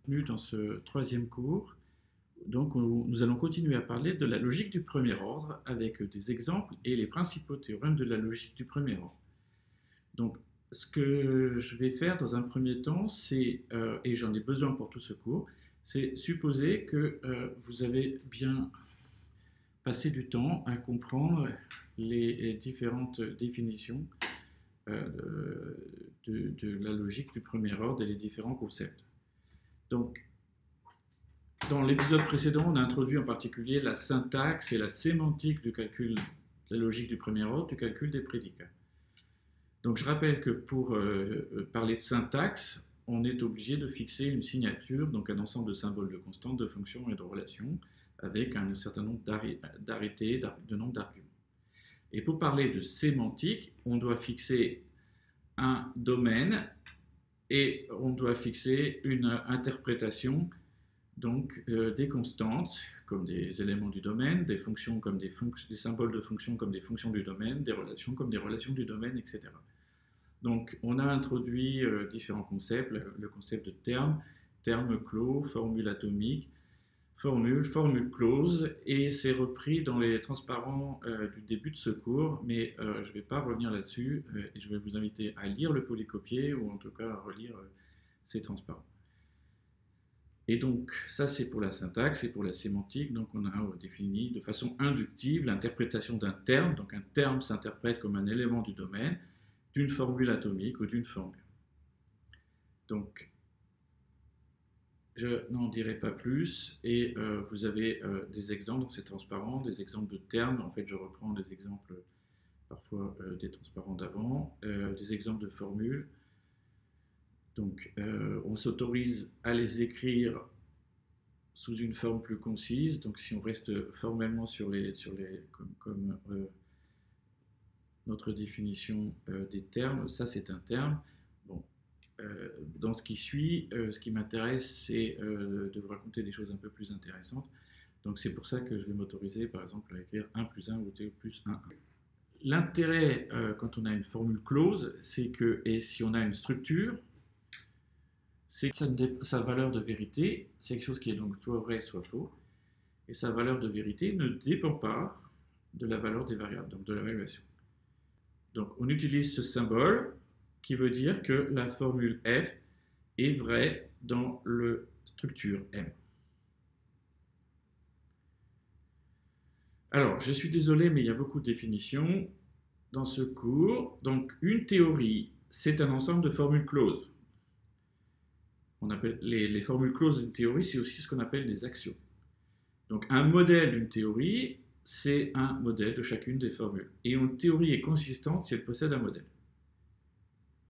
contenu dans ce troisième cours. Donc, nous allons continuer à parler de la logique du premier ordre avec des exemples et les principaux théorèmes de la logique du premier ordre. Donc, ce que je vais faire dans un premier temps, c'est, et j'en ai besoin pour tout ce cours, c'est supposer que vous avez bien passé du temps à comprendre les différentes définitions de la logique du premier ordre et les différents concepts. Donc, dans l'épisode précédent, on a introduit en particulier la syntaxe et la sémantique du calcul de la logique du premier ordre, du calcul des prédicats. Donc, je rappelle que pour parler de syntaxe, on est obligé de fixer une signature, donc un ensemble de symboles de constantes, de fonctions et de relations, avec un certain nombre d'arrêtés, de nombre d'arguments. Et pour parler de sémantique, on doit fixer un domaine et on doit fixer une interprétation donc des constantes comme des éléments du domaine, des fonctions comme des symboles de fonctions comme des fonctions du domaine, des relations comme des relations du domaine, etc. Donc on a introduit différents concepts, le concept de terme clos, formule atomique, formule close, et c'est repris dans les transparents du début de ce cours, mais je ne vais pas revenir là-dessus, et je vais vous inviter à lire le polycopier, ou en tout cas à relire ces transparents. Et donc, ça c'est pour la syntaxe et pour la sémantique. Donc, on a défini de façon inductive l'interprétation d'un terme. Donc, un terme s'interprète comme un élément du domaine, d'une formule atomique ou d'une formule. Donc, je n'en dirai pas plus. Et vous avez des exemples dans ces transparents, des exemples de termes. En fait, je reprends des exemples parfois des transparents d'avant, des exemples de formules. Donc, on s'autorise à les écrire sous une forme plus concise. Donc, si on reste formellement comme notre définition des termes, ça c'est un terme. Bon, dans ce qui suit, ce qui m'intéresse, c'est de vous raconter des choses un peu plus intéressantes. Donc, c'est pour ça que je vais m'autoriser, par exemple, à écrire 1 plus 1 ou 2 plus 1. L'intérêt, quand on a une formule close, c'est que, et si on a une structure, c'est que sa valeur de vérité, c'est quelque chose qui est donc soit vrai, soit faux, et sa valeur de vérité ne dépend pas de la valeur des variables, donc de l'évaluation. Donc on utilise ce symbole qui veut dire que la formule f est vraie dans la structure M. Alors, je suis désolé, mais il y a beaucoup de définitions dans ce cours. Donc, une théorie, c'est un ensemble de formules closes. On appelle les formules closes d'une théorie, c'est aussi ce qu'on appelle des axiomes. Donc un modèle d'une théorie, c'est un modèle de chacune des formules. Et une théorie est consistante si elle possède un modèle.